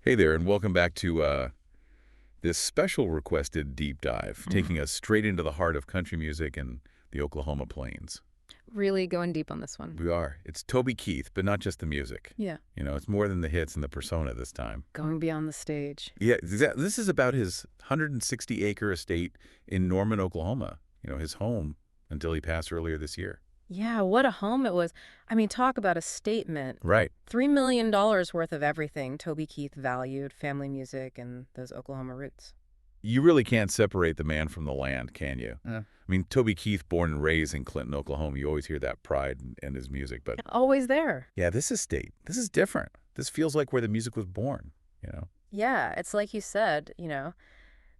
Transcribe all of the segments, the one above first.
Hey there, and welcome back to this special requested deep dive, taking us straight into the heart of country music and the Oklahoma Plains. Really going deep on this one. We are. It's Toby Keith, but not just the music. Yeah. It's more than the hits and the persona this time. Going beyond the stage. Yeah, this is about his 160-acre estate in Norman, Oklahoma, his home until he passed earlier this year. Yeah, what a home it was. I mean, talk about a statement. Right. $3 million worth of everything Toby Keith valued, family music and those Oklahoma roots. You really can't separate the man from the land, can you? Yeah. I mean, Toby Keith, born and raised in Clinton, Oklahoma, you always hear that pride in his music, but Always there. yeah, this estate, this is different. This feels like where the music was born. Yeah, it's like you said,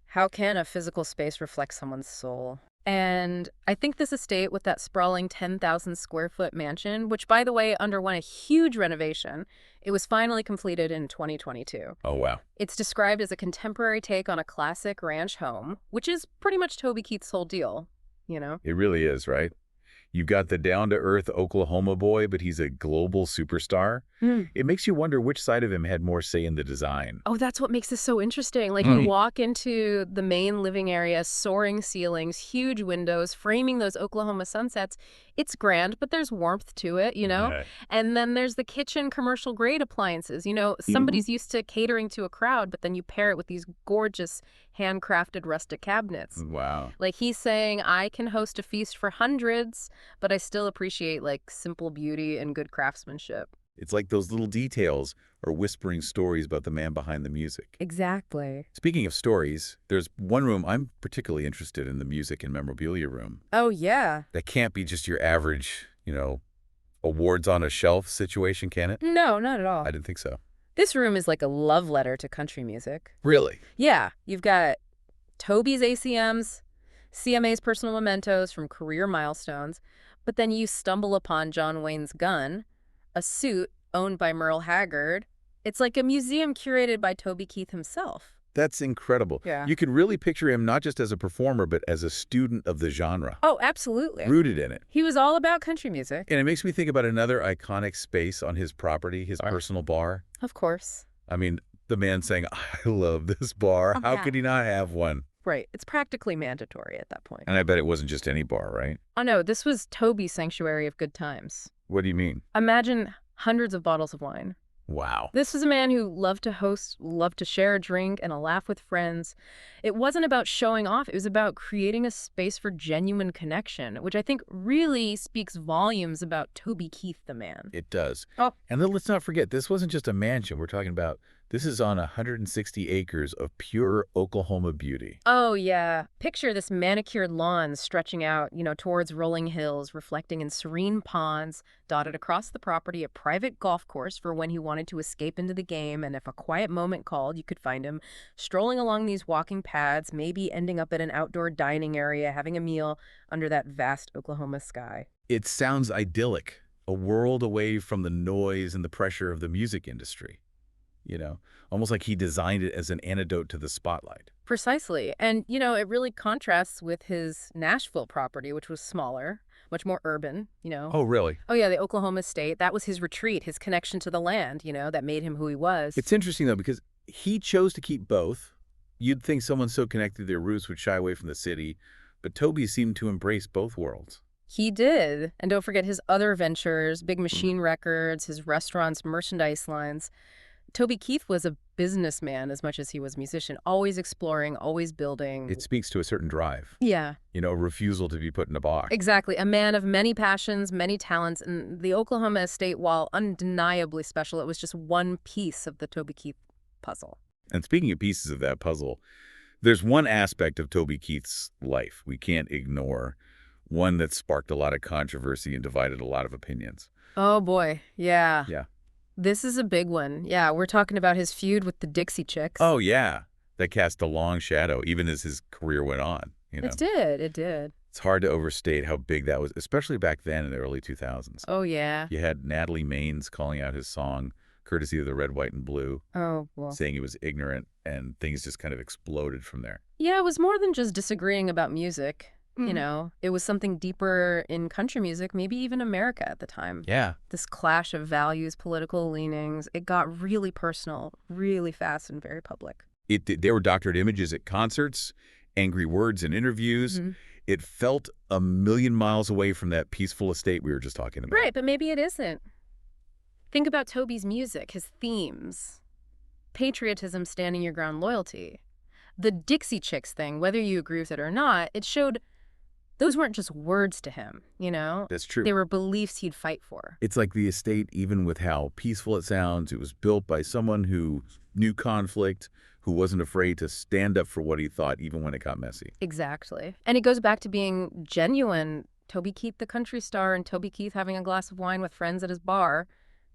how can a physical space reflect someone's soul? And I think this estate with that sprawling 10,000 square foot mansion, which by the way underwent a huge renovation, it was finally completed in 2022. Oh, wow. It's described as a contemporary take on a classic ranch home, which is pretty much Toby Keith's whole deal. It really is, right? You've got the down-to-earth Oklahoma boy, but he's a global superstar. It makes you wonder which side of him had more say in the design. Oh, that's what makes this so interesting. Like, you walk into the main living area, soaring ceilings, huge windows, framing those Oklahoma sunsets. It's grand, but there's warmth to it. Right. And then there's the kitchen commercial-grade appliances. Somebody's used to catering to a crowd, but then you pair it with these gorgeous handcrafted rustic cabinets. Wow. Like, he's saying, I can host a feast for hundreds, but I still appreciate, like, simple beauty and good craftsmanship. It's like those little details are whispering stories about the man behind the music. Exactly. Speaking of stories, there's one room I'm particularly interested in, the music and memorabilia room. Oh, yeah. That can't be just your average, awards on a shelf situation, can it? No, not at all. I didn't think so. This room is like a love letter to country music. Really? Yeah, you've got Toby's ACMs, CMA's personal mementos from career milestones, but then you stumble upon John Wayne's gun, a suit owned by Merle Haggard. It's like a museum curated by Toby Keith himself. That's incredible. Yeah. You could really picture him not just as a performer, but as a student of the genre. Oh, absolutely. Rooted in it. He was all about country music. And it makes me think about another iconic space on his property, his personal bar. Of course. I mean, the man saying, I love this bar. How Yeah. could he not have one? Right. It's practically mandatory at that point. And I bet it wasn't just any bar, right? Oh, no, this was Toby's sanctuary of good times. What do you mean? Imagine hundreds of bottles of wine. Wow. This was a man who loved to host, loved to share a drink and a laugh with friends. It wasn't about showing off. It was about creating a space for genuine connection, which I think really speaks volumes about Toby Keith, the man. It does. Oh. And then let's not forget, this wasn't just a mansion. We're talking about, this is on 160 acres of pure Oklahoma beauty. Oh, yeah. Picture this manicured lawn stretching out, towards rolling hills, reflecting in serene ponds, dotted across the property, a private golf course for when he wanted to escape into the game, and if a quiet moment called, you could find him strolling along these walking paths, maybe ending up at an outdoor dining area, having a meal under that vast Oklahoma sky. It sounds idyllic, a world away from the noise and the pressure of the music industry. Almost like he designed it as an antidote to the spotlight. Precisely. And, it really contrasts with his Nashville property, which was smaller, much more urban, Oh, really? Oh, yeah, the Oklahoma State. That was his retreat, his connection to the land, that made him who he was. It's interesting, though, because he chose to keep both. You'd think someone so connected to their roots would shy away from the city, but Toby seemed to embrace both worlds. He did. And don't forget his other ventures, Big Machine Records, his restaurants, merchandise lines. Toby Keith was a businessman as much as he was a musician, always exploring, always building. It speaks to a certain drive. Yeah. A refusal to be put in a box. Exactly. A man of many passions, many talents. And the Oklahoma estate, while undeniably special, it was just one piece of the Toby Keith puzzle. And speaking of pieces of that puzzle, there's one aspect of Toby Keith's life we can't ignore, one that sparked a lot of controversy and divided a lot of opinions. Oh, boy. Yeah. Yeah. This is a big one. Yeah, we're talking about his feud with the Dixie Chicks. Oh, yeah. That cast a long shadow, even as his career went on. It did. It did. It's hard to overstate how big that was, especially back then in the early 2000s. Oh, yeah. You had Natalie Maines calling out his song, courtesy of the Red, White, and Blue, Oh, well. saying he was ignorant, and things just kind of exploded from there. Yeah, it was more than just disagreeing about music. You know, it was something deeper in country music, maybe even America at the time. Yeah. This clash of values, political leanings, it got really personal, really fast and very public. There were doctored images at concerts, angry words in interviews. Mhm. It felt a million miles away from that peaceful estate we were just talking about. Right, but maybe it isn't. Think about Toby's music, his themes. Patriotism, standing your ground, loyalty. The Dixie Chicks thing, whether you agree with it or not, it showed those weren't just words to him, you know? That's true. They were beliefs he'd fight for. It's like the estate, even with how peaceful it sounds, it was built by someone who knew conflict, who wasn't afraid to stand up for what he thought, even when it got messy. Exactly. And it goes back to being genuine. Toby Keith, the country star, and Toby Keith having a glass of wine with friends at his bar,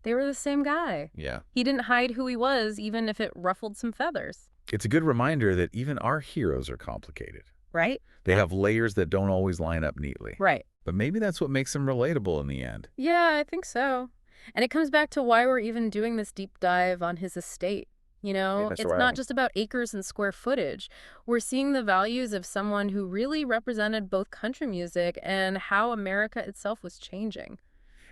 they were the same guy. Yeah. He didn't hide who he was, even if it ruffled some feathers. It's a good reminder that even our heroes are complicated. Right? They have layers that don't always line up neatly. Right. But maybe that's what makes them relatable in the end. Yeah, I think so. And it comes back to why we're even doing this deep dive on his estate. You know, that's it's right. not just about acres and square footage. We're seeing the values of someone who really represented both country music and how America itself was changing.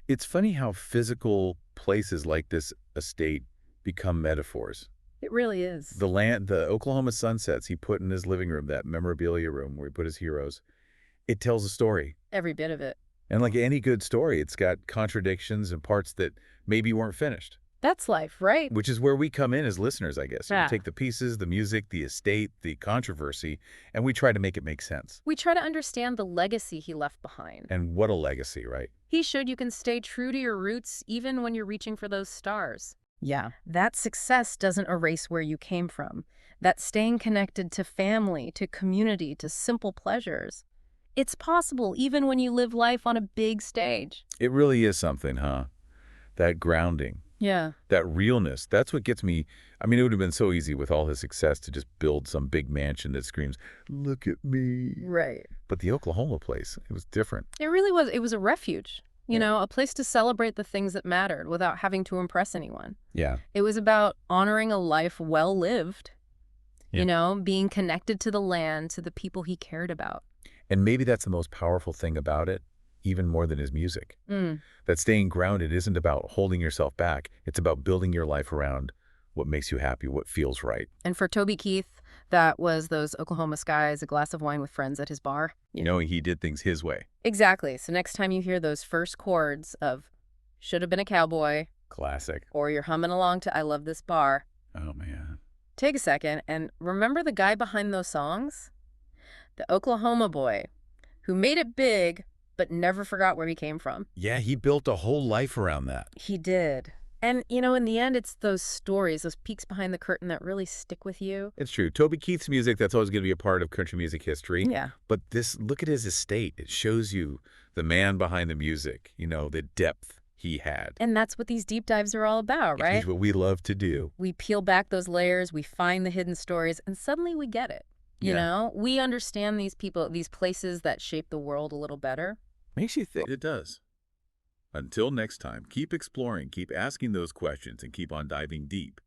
It's funny how physical places like this estate become metaphors. It really is. The Oklahoma sunsets he put in his living room, that memorabilia room where he put his heroes, it tells a story. Every bit of it. And like any good story, it's got contradictions and parts that maybe weren't finished, That's life, right? which is where we come in as listeners, I guess. We Yeah. take the pieces, the music, the estate, the controversy, and we try to make it make sense. We try to understand the legacy he left behind. And what a legacy, right? He showed you can stay true to your roots even when you're reaching for those stars. Yeah. That success doesn't erase where you came from. That staying connected to family, to community, to simple pleasures. It's possible even when you live life on a big stage. It really is something, huh? That grounding, Yeah. that realness, that's what gets me. I mean, it would have been so easy with all his success to just build some big mansion that screams, "Look at me." Right. But the Oklahoma place, it was different. It really was. It was a refuge, you Yeah. know, a place to celebrate the things that mattered without having to impress anyone. Yeah. It was about honoring a life well lived, Yeah. you know, being connected to the land, to the people he cared about. And maybe that's the most powerful thing about it, even more than his music. Mm. That staying grounded isn't about holding yourself back. It's about building your life around what makes you happy, what feels right. And for Toby Keith, that was those Oklahoma skies, a glass of wine with friends at his bar. Knowing he did things his way. Exactly. So next time you hear those first chords of Should Have Been a Cowboy, Classic. or you're humming along to I Love This Bar, Oh, man. take a second and remember the guy behind those songs? The Oklahoma boy who made it big but never forgot where he came from. Yeah, he built a whole life around that. He did. And, you know, in the end, it's those stories, those peeks behind the curtain that really stick with you. It's true. Toby Keith's music, that's always going to be a part of country music history. Yeah. But look at his estate. It shows you the man behind the music, the depth he had. And that's what these deep dives are all about, right? It's what we love to do. We peel back those layers, we find the hidden stories, and suddenly we get it. You Yeah. know, we understand these people, these places that shape the world a little better. Makes you think. It does. Until next time, keep exploring, keep asking those questions, and keep on diving deep.